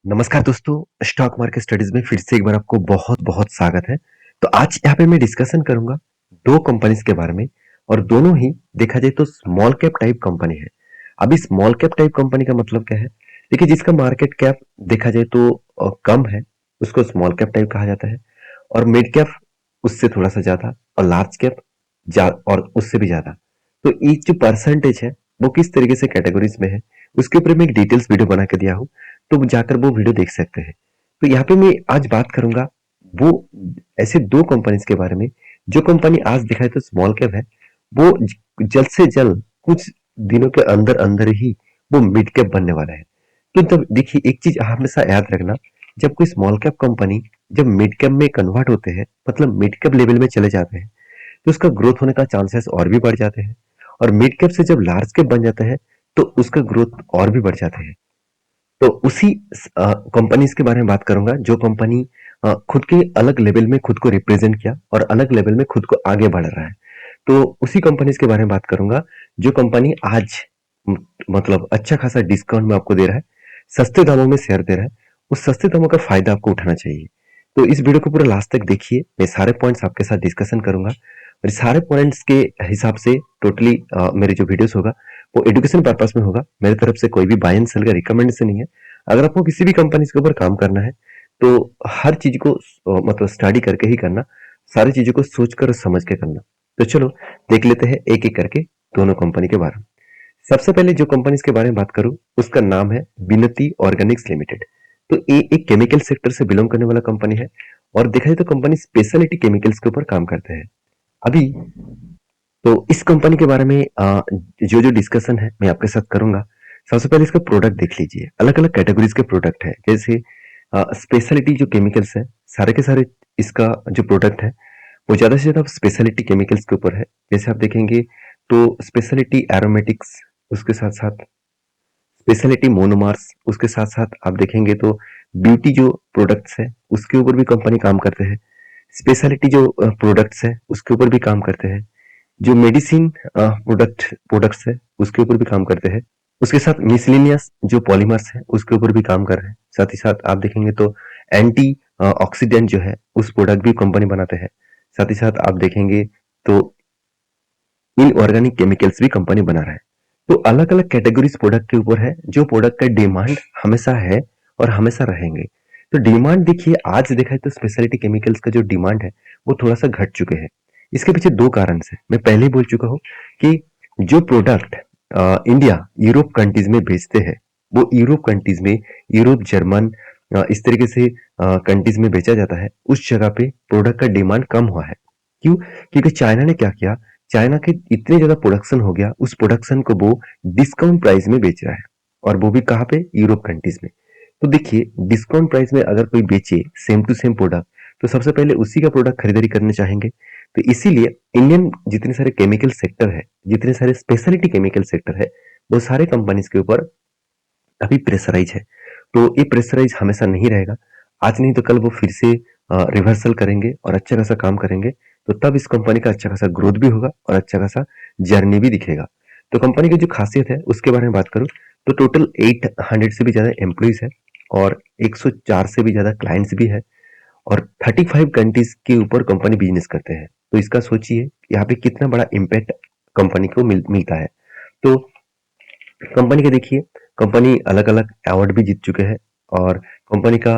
नमस्कार दोस्तों, stock market studies में फिर से एक बार आपको बहुत-बहुत स्वागत है। तो आज यहाँ पे मैं डिस्कशन करूँगा 2 कंपनीज़ के बारे में और दोनों ही देखा जाए तो स्मॉल कैप टाइप कंपनी है। अभी स्मॉल कैप टाइप कंपनी का मतलब क्या है? देखिए जिसका मार्केट कैप देखा जाए तो कम है, उसको स्मॉल कैप टाइप कहा जाता है और मिड कैप उससे थोड़ा-सा ज़्यादा और लार्ज कैप जा और उससे भी ज़्यादा। तो ये जो परसेंटेज है, वो किस तरीके से कैटेगरीज़ में है, उसके ऊपर मैं एक डिटेल्स वीडियो बना के दिया हूँ। तो जाकर वो वीडियो देख सकते हैं। तो यहाँ पे मैं आज बात करूंगा वो ऐसे 2 कंपनीज के बारे में जो कंपनी आज दिखाए तो स्मॉल कैप है, वो जल्द से जल्द कुछ दिनों के अंदर अंदर ही वो मिड कैप बनने वाला है। तो तब देखिए एक चीज हमेशा याद रखना, जब कोई स्मॉल कैप कंपनी जब मिड कैप में कन्वर्ट होते हैं, मतलब मिड कैप लेवल में चले जाते हैं, तो उसका ग्रोथ होने का चांसेस और भी बढ़ जाते हैं। और मिड कैप से जब लार्ज कैप बन जाते हैं तो उसका ग्रोथ और भी बढ़ जाते हैं। तो उसी कंपनीज के बारे में बात करूंगा जो कंपनी खुद के अलग लेवल में खुद को रिप्रेजेंट किया और अलग लेवल में खुद को आगे बढ़ रहा है। तो उसी कंपनीज के बारे में बात करूंगा जो कंपनी आज म- मतलब अच्छा खासा डिस्काउंट में आपको दे रहा है, सस्ते दामों में शेयर दे रहा है। उस सस्ते दामों का फायदा आपको उठाना चाहिए। तो इस वीडियो को पूरा लास्ट तक देखिए, मैं सारे पॉइंट्स आपके साथ डिस्कशन करूंगा और इस सारे पॉइंट्स के हिसाब से टोटली मेरे जो वीडियोस होगा वो एजुकेशन पर्पस में होगा। मेरी तरफ से कोई भी बाय एंड सेल का रिकमेंडेशन नहीं है। अगर आपको किसी भी कंपनी के ऊपर काम करना है तो हर चीज को मतलब स्टडी करके ही करना, सारी चीजों को सोच कर और समझ के करना। तो चलो देख लेते हैं एक एक करके दोनों कंपनी के बारे में। सबसे पहले जो कंपनी के बारे में बात करूं उसका नाम है विनती ऑर्गेनिक्स लिमिटेड। तो ये एक केमिकल सेक्टर से बिलोंग करने वाला कंपनी है और देखा जाए तो कंपनी स्पेशलिटी केमिकल्स के ऊपर काम करते हैं। अभी तो इस कंपनी के बारे में जो जो डिस्कशन है मैं आपके साथ करूंगा। सबसे पहले इसका प्रोडक्ट देख लीजिए, अलग अलग कैटेगरीज के प्रोडक्ट है। जैसे स्पेशलिटी जो केमिकल्स है, सारे के सारे इसका जो प्रोडक्ट है वो ज्यादा से ज्यादा स्पेशलिटी केमिकल्स के ऊपर है। जैसे आप देखेंगे तो स्पेशलिटी एरोमेटिक्स, उसके साथ साथ स्पेशलिटी मोनोमर्स, उसके साथ साथ आप देखेंगे तो ब्यूटी जो प्रोडक्ट्स है उसके ऊपर भी कंपनी काम करते हैं। स्पेशलिटी जो प्रोडक्ट्स है उसके ऊपर भी काम करते हैं। जो मेडिसिन प्रोडक्ट्स है उसके ऊपर भी काम करते हैं। उसके साथ मिसलिनियस जो पॉलीमर्स है उसके ऊपर भी काम कर रहे हैं। साथ ही साथ आप देखेंगे तो एंटी ऑक्सीडेंट जो है उस प्रोडक्ट भी कंपनी बनाते हैं। साथ ही साथ आप देखेंगे तो इनऑर्गेनिक केमिकल्स भी कंपनी बना रहा है। तो अलग अलग कैटेगरीज प्रोडक्ट के ऊपर है, जो प्रोडक्ट का डिमांड हमेशा है और हमेशा रहेंगे। तो डिमांड देखिए आज देखा है तो स्पेशलिटी केमिकल्स का जो डिमांड है वो थोड़ा सा घट चुके हैं। इसके पीछे दो कारण से मैं पहले ही बोल चुका हूँ कि जो प्रोडक्ट इंडिया यूरोप कंट्रीज में बेचते हैं वो यूरोप कंट्रीज में, यूरोप जर्मन इस तरीके से कंट्रीज में बेचा जाता है। उस जगह पे प्रोडक्ट का डिमांड कम हुआ है। क्यों? क्योंकि चाइना ने क्या किया, चाइना के इतने ज्यादा प्रोडक्शन हो गया, उस प्रोडक्शन को वो डिस्काउंट प्राइस में बेच रहा है और वो भी कहाँ पे, यूरोप कंट्रीज में। तो देखिए डिस्काउंट प्राइस में अगर कोई बेचे सेम टू सेम प्रोडक्ट तो सबसे पहले उसी का प्रोडक्ट खरीदारी करना चाहेंगे। तो इसीलिए इंडियन जितने सारे केमिकल सेक्टर है, जितने सारे स्पेशलिटी केमिकल सेक्टर है, वो सारे कंपनीज के ऊपर अभी प्रेशराइज है। तो ये प्रेशराइज हमेशा नहीं रहेगा, आज नहीं तो कल वो फिर से रिवर्सल करेंगे और अच्छा खासा काम करेंगे। तो तब इस कंपनी का अच्छा खासा ग्रोथ भी होगा और अच्छा खासा जर्नी भी दिखेगा। तो कंपनी की जो खासियत है उसके बारे में बात करूं तो टोटल 800 से भी ज्यादा एम्प्लॉइज है और 104 से भी ज्यादा क्लाइंट्स भी है और 35 कंट्रीज के ऊपर कंपनी बिजनेस करते हैं। तो इसका सोचिए यहाँ पे कितना बड़ा इम्पैक्ट कंपनी को मिलता है। तो कंपनी के देखिए, कंपनी अलग अलग अवार्ड भी जीत चुके हैं और कंपनी का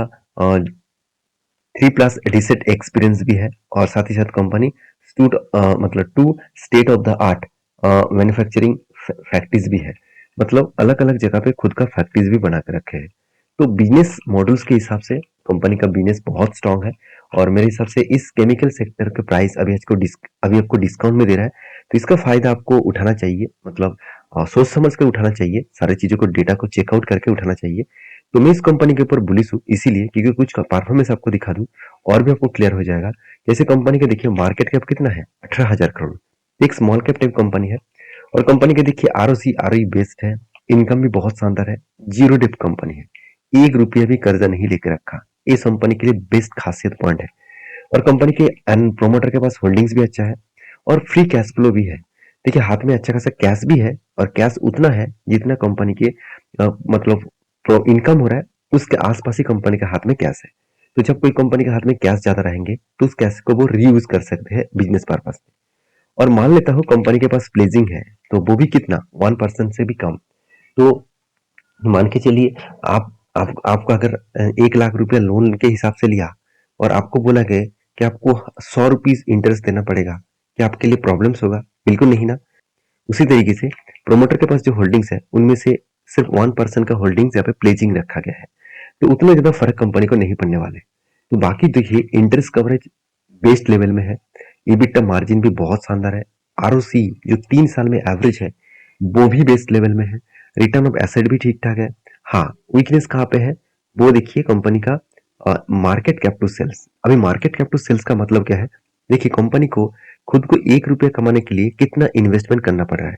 3+ रिसेट एक्सपीरियंस भी है और साथ ही साथ कंपनी मतलब 2 state of the art manufacturing factories भी है। मतलब अलग अलग जगह पे खुद का फैक्ट्रीज भी बना के रखे हैं। तो बिजनेस मॉडल्स के हिसाब से कंपनी का बिजनेस बहुत स्ट्रांग है और मेरे हिसाब से इस केमिकल सेक्टर के प्राइस अभी आपको डिस्काउंट में दे रहा है। तो इसका फायदा आपको उठाना चाहिए, मतलब सोच समझ कर उठाना चाहिए, सारी चीजों को डेटा को चेकआउट करके उठाना चाहिए। तो मैं इस कंपनी के ऊपर बुलिश हूँ इसीलिए क्योंकि कुछ परफॉर्मेंस आपको दिखा दूं और भी आपको क्लियर हो जाएगा। जैसे कंपनी का देखिए मार्केट कैप कितना है, 18,000 करोड़। एक स्मॉल कैप टाइप कंपनी है और कंपनी के देखिए आर ओ बेस्ड है, इनकम भी बहुत शानदार है, जीरो डेप्ट कंपनी है, 1 रुपया भी कर्जा नहीं लेके रखा। इस कंपनी के लिए बेस्ट खासियत पॉइंट है। और कंपनी के प्रोमोटर के पास होल्डिंग्स भी अच्छा है और फ्री कैश फ्लो भी है। देखिए हाथ में अच्छा खासा कैश भी है और कैश उतना है जितना कंपनी के मतलब इनकम हो रहा है उसके आसपास ही कंपनी के हाथ में कैश है। तो जब कोई कंपनी के हाथ में कैश ज्यादा रहेंगे तो उस कैश को वो रीयूज कर सकते हैं बिजनेस पर्पस में। और मान लेता हूँ कंपनी के पास प्लेजिंग है, तो वो भी कितना, 1% से भी कम। तो मान के चलिए, आपका अगर 1 लाख रुपया लोन के हिसाब से लिया और आपको बोला गया कि आपको 100 रुपीज इंटरेस्ट देना पड़ेगा, क्या आपके लिए प्रॉब्लम्स होगा? बिल्कुल नहीं ना। उसी तरीके से प्रोमोटर के पास जो होल्डिंग्स है उनमें से सिर्फ 1% का होल्डिंग्स यहाँ पे प्लेजिंग रखा गया है, तो उतना ज्यादा फर्क कंपनी को नहीं पड़ने वाले। तो बाकी देखिए, इंटरेस्ट कवरेज बेस्ट लेवल में है, EBITDA मार्जिन भी बहुत शानदार है, आरओसी जो 3 साल में एवरेज है वो भी बेस्ट लेवल में है, रिटर्न ऑफ एसेट भी ठीक ठाक है। हाँ, वीकनेस कहाँ पे है वो देखिए, कंपनी का मार्केट कैप टू सेल्स। अभी मार्केट कैप टू सेल्स का मतलब क्या है? देखिए, कंपनी को खुद को 1 रुपया कमाने के लिए कितना इन्वेस्टमेंट करना पड़ रहा है।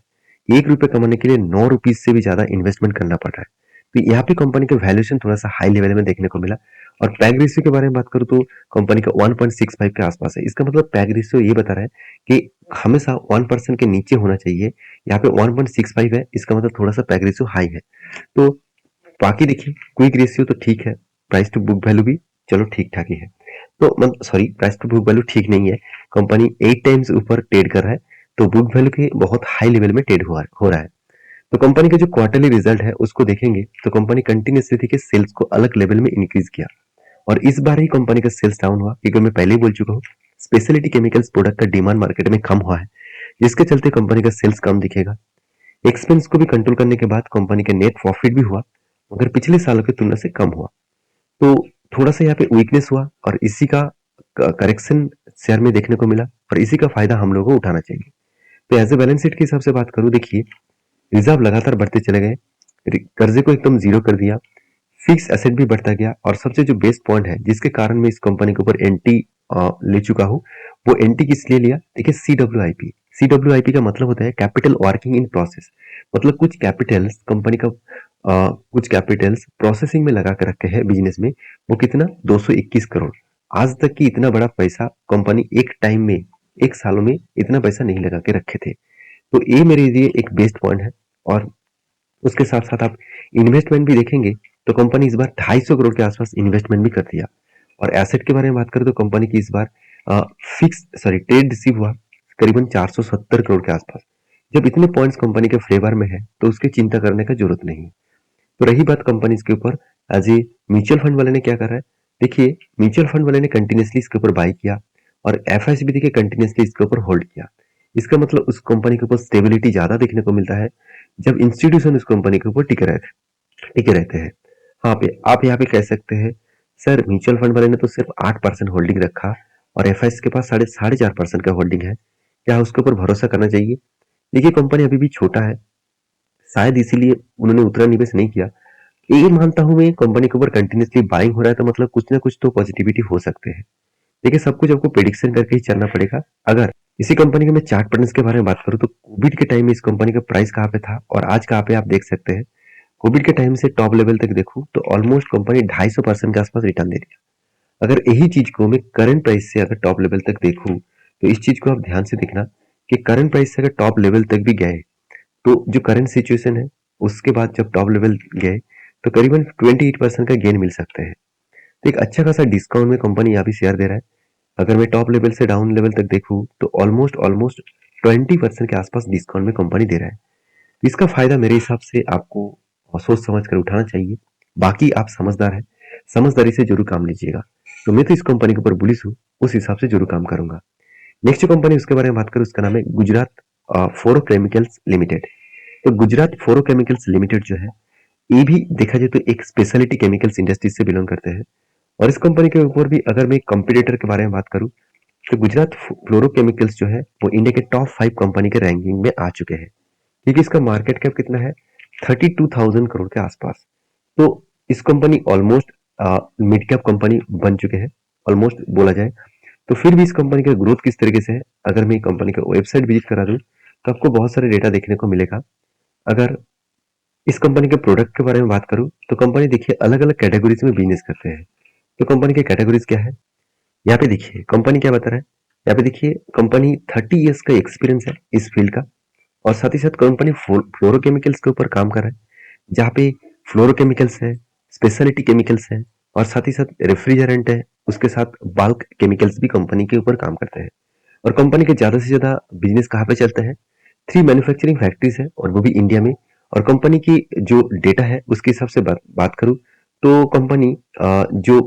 1 रुपया कमाने के लिए 9 रुपीज से भी ज्यादा इन्वेस्टमेंट करना पड़ रहा है। तो यहाँ पे कंपनी का वैल्यूएशन थोड़ा सा हाई लेवल में देखने को मिला। और पैग रेशियो के बारे में बात करूँ तो कंपनी का 1.65 के आसपास है। इसका मतलब पैग रेशियो ये बता रहा है कि हमेशा 1% के नीचे होना चाहिए। यहाँ पे 1.65 है, इसका मतलब थोड़ा सा पैग रेशियो हाई है। तो बाकी देखिए, क्विक रेशियो तो ठीक है, प्राइस टू बुक वैल्यू भी चलो ठीक ठाक ही है। तो मतलब sorry, price to book value ठीक नहीं है, कंपनी 8 टाइम्स ऊपर ट्रेड कर रहा है, तो बुक वैल्यू के बहुत हाई लेवल में ट्रेड हो रहा है। तो कंपनी का जो क्वार्टरली रिजल्ट है उसको देखेंगे तो कंपनी कंटिन्यूसली देखिए सेल्स को अलग लेवल में इंक्रीज किया। और इस बार ही कंपनी का सेल्स डाउन हुआ क्योंकि मैं पहले ही बोल चुका हूँ, स्पेशलिटी केमिकल्स प्रोडक्ट का डिमांड मार्केट में कम हुआ है, जिसके चलते कंपनी का सेल्स कम दिखेगा। एक्सपेंस को भी कंट्रोल करने के बाद कंपनी का नेट प्रॉफिट भी हुआ, मगर पिछले सालों की तुलना से कम हुआ। तो थोड़ा सा यहाँ पे वीकनेस हुआ और इसी का करेक्शन शेयर में देखने को मिला, और इसी का फायदा हम लोगों को उठाना चाहिए। तो एज ए बैलेंस शीट के हिसाब से बात करूं, देखिए रिजर्व लगातार बढ़ते चले गए, कर्जे को एकदम जीरो कर दिया, फिक्स एसेट भी बढ़ता गया, और सबसे जो बेस्ट पॉइंट है जिसके कारण मैं इस कंपनी के ऊपर एंटी ले चुका हूँ, वो एंटी किस लिए लिया? देखिए, CWIP। CWIP का मतलब होता है कैपिटल वर्किंग इन प्रोसेस। मतलब कुछ कैपिटल्स कंपनी का कुछ कैपिटल्स प्रोसेसिंग में लगा कर रखे हैं बिजनेस में, वो कितना, 221 करोड़। आज तक की इतना बड़ा पैसा कंपनी एक टाइम में, एक सालों में इतना पैसा नहीं लगा के रखे थे। तो ये मेरे लिए एक बेस्ट पॉइंट है। और उसके साथ साथ आप इन्वेस्टमेंट भी देखेंगे तो कंपनी इस बार 250 करोड़ के आसपास इन्वेस्टमेंट भी कर दिया। और एसेट के बारे में बात करें तो कंपनी की इस बार ट्रेड रिसीव हुआ करीबन 470 करोड़ के आसपास। जब इतने पॉइंट्स कंपनी के फेवर में है तो उसकी चिंता करने का जरूरत नहीं। तो रही बात कंपनी के ऊपर, एज ए म्यूचुअल फंड वाले ने क्या करा है? देखिए, म्यूचुअल फंड वाले ने कंटिन्यूसली इसके ऊपर बाय किया, और एफआईएस भी देखिए कंटिन्यूसली इसके ऊपर होल्ड किया। इसका मतलब उस कंपनी के ऊपर स्टेबिलिटी ज्यादा देखने को मिलता है जब इंस्टीट्यूशन उस कंपनी के ऊपर टिके रहते हैं। हाँ पे आप यहाँ पे कह सकते हैं, सर म्यूचुअल फंड वाले ने तो सिर्फ 8% होल्डिंग रखा और एफआईएस के पास 4.5% का होल्डिंग है, क्या उसके ऊपर भरोसा करना चाहिए? देखिए, कंपनी अभी भी छोटा है, शायद इसीलिए उन्होंने उतना निवेश नहीं किया। ये मानता हूं मैं, कंपनी के ऊपर कंटिन्यूसली बाइंग हो रहा है तो मतलब कुछ ना कुछ तो पॉजिटिविटी हो सकते हैं। देखिए, सब कुछ आपको प्रेडिक्शन करके ही चलना पड़ेगा। अगर इसी कंपनी के मैं चार्ट पैटर्न्स के बारे में बात करूं तो कोविड के टाइम में इस कंपनी का प्राइस कहाँ पे था और आज कहाँ पे आप देख सकते हैं। कोविड के टाइम से टॉप लेवल तक देखूं तो ऑलमोस्ट कंपनी 250% के आसपास रिटर्न दे रही है। अगर यही चीज को मैं करंट प्राइस से अगर टॉप लेवल तक देखूं तो इस चीज को आप ध्यान से देखना कि करंट प्राइस से अगर टॉप लेवल तक भी गए तो जो करंट सिचुएशन है उसके बाद जब टॉप लेवल गए तो करीबन 28% का गेन मिल सकते हैं। तो एक अच्छा खासा डिस्काउंट में कंपनी यहाँ भी शेयर दे रहा है। अगर मैं टॉप लेवल से डाउन लेवल तक देखूं तो ऑलमोस्ट ऑलमोस्ट 20% के आसपास डिस्काउंट में कंपनी दे रहा है। तो इसका फायदा मेरे हिसाब से आपको सोच समझ कर उठाना चाहिए। बाकी आप समझदार हैं, समझदारी से जरूर काम लीजिएगा। तो मैं तो इस कंपनी के ऊपर बुलिश हूँ, उस हिसाब से जरूर काम करूंगा। नेक्स्ट जो कंपनी उसके बारे में बात करूँ उसका नाम है गुजरात फ्लोरोकेमिकल्स लिमिटेड। तो गुजरात फ्लोरोकेमिकल्स लिमिटेड जो है, ये भी देखा जाए तो एक स्पेशलिटी केमिकल्स इंडस्ट्री से बिलोंग करते हैं। और इस कंपनी के ऊपर भी अगर मैं कंपटीटर के बारे में बात करूं तो गुजरात फ्लोरोकेमिकल्स जो है वो इंडिया के टॉप 5 कंपनी के रैंकिंग में आ चुके हैं, क्योंकि इसका मार्केट कैप कितना है, 32,000 करोड़ के आसपास। तो इस company almost mid cap company बन चुके हैं, ऑलमोस्ट बोला जाए। तो फिर भी इस कंपनी का ग्रोथ किस तरीके से है, अगर मैं कंपनी का वेबसाइट विजिट करा दूं तो आपको बहुत सारे डेटा देखने को मिलेगा। अगर इस कंपनी के प्रोडक्ट के बारे में बात करूं तो कंपनी देखिए अलग अलग कैटेगरीज में बिजनेस करते हैं। तो कंपनी के कैटेगरीज क्या है, यहाँ पे देखिए कंपनी क्या बता रहा है। यहाँ पे देखिए कंपनी 30 इयर्स का एक्सपीरियंस है इस फील्ड का, और साथ ही साथ कंपनी फ्लोरोकेमिकल्स के ऊपर काम कर रहा है, जहाँ पे फ्लोरोकेमिकल्स है, स्पेशलिटी केमिकल्स है और साथ ही साथ रेफ्रिजरेंट है, उसके साथ बल्क केमिकल्स भी कंपनी के ऊपर काम करते हैं। और कंपनी के ज़्यादा से ज़्यादा बिजनेस कहाँ पे चलते हैं? 3 मैन्युफैक्चरिंग फैक्ट्रीज है और वो भी इंडिया में। और कंपनी की जो डेटा है उसके हिसाब से बात करूँ तो कंपनी जो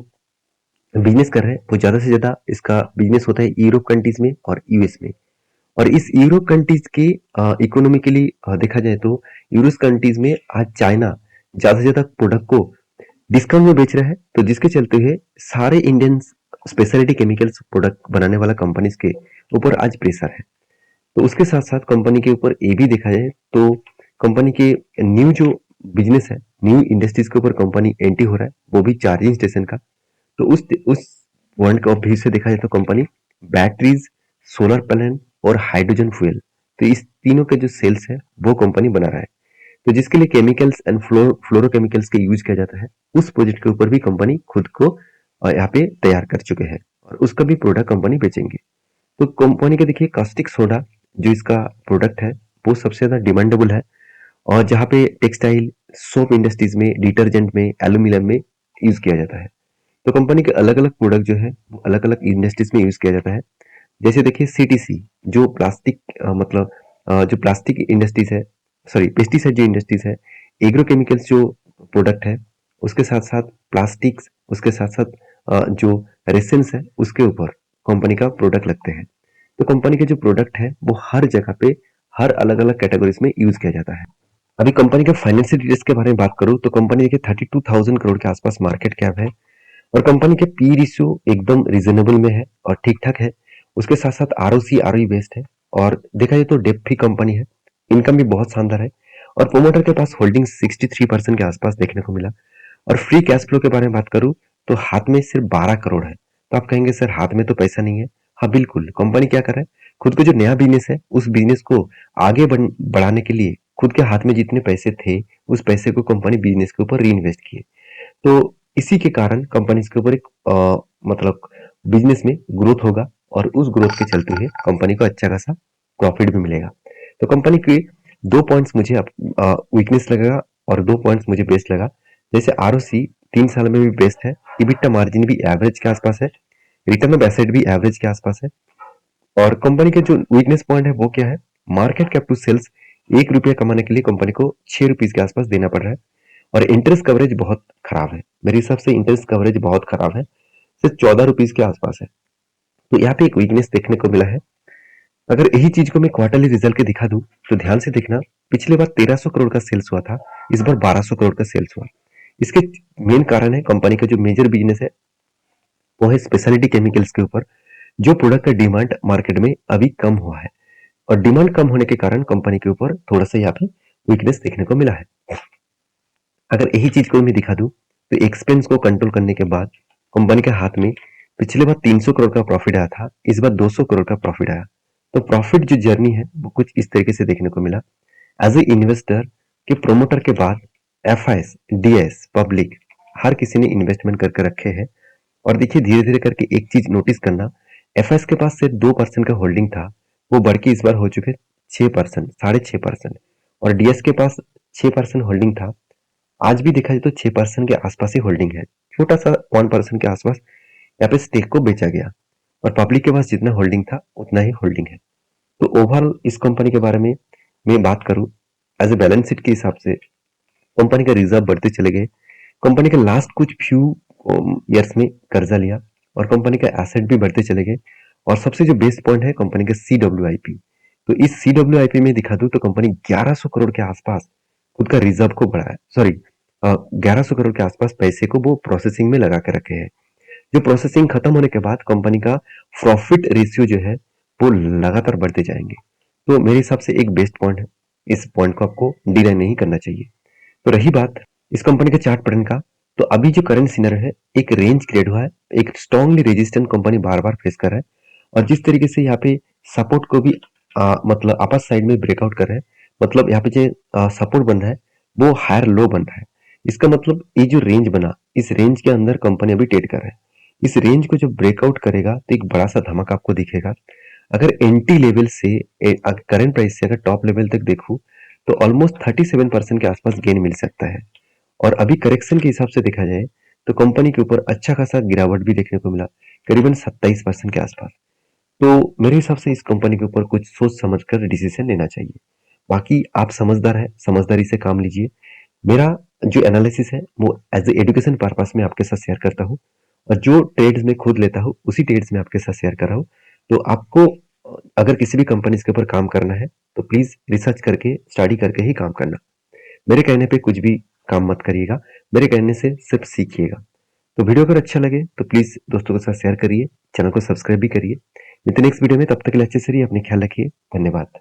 बिजनेस कर रहे हैं वो ज़्यादा से ज़्यादा इसका बिजनेस होता है यूरोप कंट्रीज में और यूएस में। और इस यूरोप कंट्रीज के इकोनॉमिकली देखा जाए तो यूरोप कंट्रीज में आज चाइना ज़्यादा से ज़्यादा प्रोडक्ट को डिस्काउंट में बेच रहा है, तो जिसके चलते हुए सारे इंडियन स्पेशलिटी केमिकल्स प्रोडक्ट बनाने वाला कंपनीज के ऊपर आज प्रेशर है। तो उसके साथ साथ कंपनी के ऊपर ये भी देखा जाए तो कंपनी के न्यू जो बिजनेस है, न्यू इंडस्ट्रीज के ऊपर कंपनी एंट्री हो रहा है, वो भी चार्जिंग स्टेशन का। तो उस पॉइंट ऑफ व्यू से देखा जाए तो कंपनी बैटरीज, सोलर पैनल और हाइड्रोजन फ्यूल, तो इस तीनों के जो सेल्स है वो कंपनी बना रहा है। तो जिसके लिए केमिकल्स एंड फ्लोरोकेमिकल्स के यूज किया जाता है, उस प्रोजेक्ट के ऊपर भी कंपनी खुद को यहाँ पे तैयार कर चुके हैं और उसका भी प्रोडक्ट कंपनी बेचेंगे। तो कंपनी का देखिए कास्टिक सोडा जो इसका प्रोडक्ट है वो सबसे ज्यादा डिमांडेबल है। और जहाँ पे टेक्सटाइल, सोप इंडस्ट्रीज में, डिटर्जेंट में, एल्यूमिनियम में यूज किया जाता है। तो कंपनी के अलग अलग प्रोडक्ट जो है वो अलग अलग इंडस्ट्रीज में यूज किया जाता है। जैसे देखिए सीटीसी जो प्लास्टिक जो प्लास्टिक इंडस्ट्रीज है, सॉरी पेस्टिसाइड जो इंडस्ट्रीज है, एग्रोकेमिकल्स जो प्रोडक्ट है, उसके साथ साथ प्लास्टिक्स, उसके साथ साथ जो रेसेंस है उसके ऊपर कंपनी का प्रोडक्ट लगते हैं। तो कंपनी के जो प्रोडक्ट है वो हर जगह पे हर अलग अलग कैटेगरीज में यूज किया जाता है। अभी कंपनी के फाइनेंशियल डिटेल्स के बारे में बात करूं तो कंपनी देखिए 32,000 करोड़ के आसपास मार्केट कैप है और कंपनी के पी रेशियो एकदम रीजनेबल में है और ठीक ठाक है। उसके साथ साथ आरओसी आरओई बेस्ड है और देखा जाए तो डेट फ्री कंपनी है। इनकम भी बहुत शानदार है और प्रोमोटर के पास होल्डिंग 63% के आसपास देखने को मिला। और फ्री कैश फ्लो के बारे में बात करूं तो हाथ में सिर्फ 12 करोड़ है। तो आप कहेंगे सर हाथ में तो पैसा नहीं है। हाँ बिल्कुल, कंपनी क्या कर रहा है, खुद को जो नया बिजनेस है उस बिजनेस को आगे बढ़ाने के लिए खुद के हाथ में जितने पैसे थे उस पैसे को कंपनी बिजनेस के ऊपर री इन्वेस्ट किए। तो इसी के कारण कंपनी के ऊपर एक मतलब बिजनेस में ग्रोथ होगा और उस ग्रोथ के चलते हुए कंपनी को अच्छा खासा प्रॉफिट भी मिलेगा। तो कंपनी के 2 पॉइंट्स मुझे वीकनेस लगेगा और 2 पॉइंट्स मुझे बेस्ट लगा। जैसे आरओसी 3 साल में भी बेस्ट है, इबिटा मार्जिन भी एवरेज के आसपास है, रिटर्न ऑफ एसेट भी एवरेज के आसपास है। और कंपनी के जो वीकनेस पॉइंट है वो क्या है, मार्केट कैप टू सेल्स 1 रुपया कमाने के लिए कंपनी को 6 रुपीज के आसपास देना पड़ रहा है। और इंटरेस्ट कवरेज बहुत खराब है, मेरे हिसाब से इंटरेस्ट कवरेज बहुत खराब है, सिर्फ 14 रुपीज के आसपास है। तो यहाँ पे एक वीकनेस देखने को मिला है। अगर यही चीज को मैं क्वार्टरली रिजल्ट के दिखा दूं तो ध्यान से देखना, पिछले बार 1300 करोड़ का सेल्स हुआ था, इस बार 1200 करोड़ का सेल्स हुआ। इसके मेन कारण है कंपनी का जो मेजर बिजनेस है वो है स्पेशलिटी केमिकल्स के ऊपर, जो प्रोडक्ट का डिमांड मार्केट में अभी कम हुआ है और डिमांड कम होने के कारण कंपनी के ऊपर थोड़ा सा यहाँ पे वीकनेस देखने को मिला है। अगर यही चीज को मैं दिखा दूं तो एक्सपेंस को कंट्रोल करने के बाद कंपनी के हाथ में पिछले बार 300 करोड़ का प्रॉफिट आया था, इस बार 200 करोड़ का प्रॉफिट आया। तो प्रॉफिट जो जर्नी है वो कुछ इस तरीके से देखने को मिला। एज ए इन्वेस्टर के प्रोमोटर के बाद एफआईएस, डीएस, पब्लिक हर किसी ने इन्वेस्टमेंट करके रखे हैं। और देखिए धीरे धीरे करके एक चीज नोटिस करना, एफएस के पास सिर्फ 2% का होल्डिंग था, वो बढ़ के इस बार हो चुके 6%, 6.5%। और डीएस के पास 6% होल्डिंग था, आज भी देखा जाए तो 6% के आसपास ही होल्डिंग है, छोटा सा 1% के आसपास यहाँ पे स्टेक को बेचा गया। और पब्लिक के पास जितना होल्डिंग था उतना ही होल्डिंग है। तो ओवरऑल इस कंपनी के बारे में मैं बात करूं एज ए बैलेंस शीट के हिसाब से, कंपनी का रिजर्व बढ़ते चले गए, कंपनी के लास्ट कुछ फ्यू ईयर्स में कर्जा लिया और कंपनी का एसेट भी बढ़ते चले गए। और सबसे जो बेस्ट पॉइंट है कंपनी का CWIP, तो इस CWIP में दिखा दूं तो कंपनी 1100 करोड़ के आसपास खुद का रिजर्व को बढ़ाया, सॉरी 1100 करोड़ के आसपास पैसे को वो प्रोसेसिंग में लगा के रखे हैं। जो प्रोसेसिंग खत्म होने के बाद कंपनी का प्रॉफिट रेशियो जो है वो लगातार बढ़ते जाएंगे। तो मेरे हिसाब से एक बेस्ट पॉइंट है, इस पॉइंट को आपको डिनाई नहीं करना चाहिए। तो रही बात इस कंपनी के चार्ट पैटर्न का, तो अभी जो करंट सिनेरियो है एक रेंज क्रिएट हुआ है, एक स्ट्रांगली रेजिस्टेंट कंपनी बार बार फेस कर रहा है। और जिस तरीके से यहाँ पे सपोर्ट को भी मतलब अपर साइड में ब्रेकआउट कर रहे हैं, मतलब यहाँ पे जो सपोर्ट बन रहा है वो हायर लो बन रहा है। इसका मतलब ये जो रेंज बना, इस रेंज के अंदर कंपनी अभी ट्रेड कर रहा है। इस रेंज को जब ब्रेकआउट करेगा तो एक बड़ा सा धमाका आपको दिखेगा। अगर एंटी लेवल से करंट प्राइस से अगर टॉप लेवल तक देखूं तो ऑलमोस्ट 37% के आसपास गेन मिल सकता है। और अभी करेक्शन के हिसाब से देखा जाए तो कंपनी के ऊपर अच्छा खासा गिरावट भी देखने को मिला, करीबन 27% के आसपास। तो मेरे हिसाब से इस कंपनी के ऊपर कुछ सोच समझ कर डिसीजन लेना चाहिए। बाकी आप समझदार हैं, समझदारी से काम लीजिए। मेरा जो एनालिसिस है वो एज ए एजुकेशन पर्पस में आपके साथ शेयर करता हूँ, और जो ट्रेड्स में खुद लेता हूँ उसी ट्रेड्स में आपके साथ शेयर कर रहा हूँ। तो आपको अगर किसी भी कंपनी के ऊपर काम करना है तो प्लीज रिसर्च करके, स्टडी करके ही काम करना। मेरे कहने पे कुछ भी काम मत करिएगा, मेरे कहने से सिर्फ सीखिएगा। तो वीडियो अगर अच्छा लगे तो प्लीज दोस्तों के साथ शेयर करिए, चैनल को सब्सक्राइब भी करिए। मिलते हैं नेक्स्ट वीडियो में, तब तक के लिए अच्छे से रहिए, अपने ख्याल रखिए। धन्यवाद।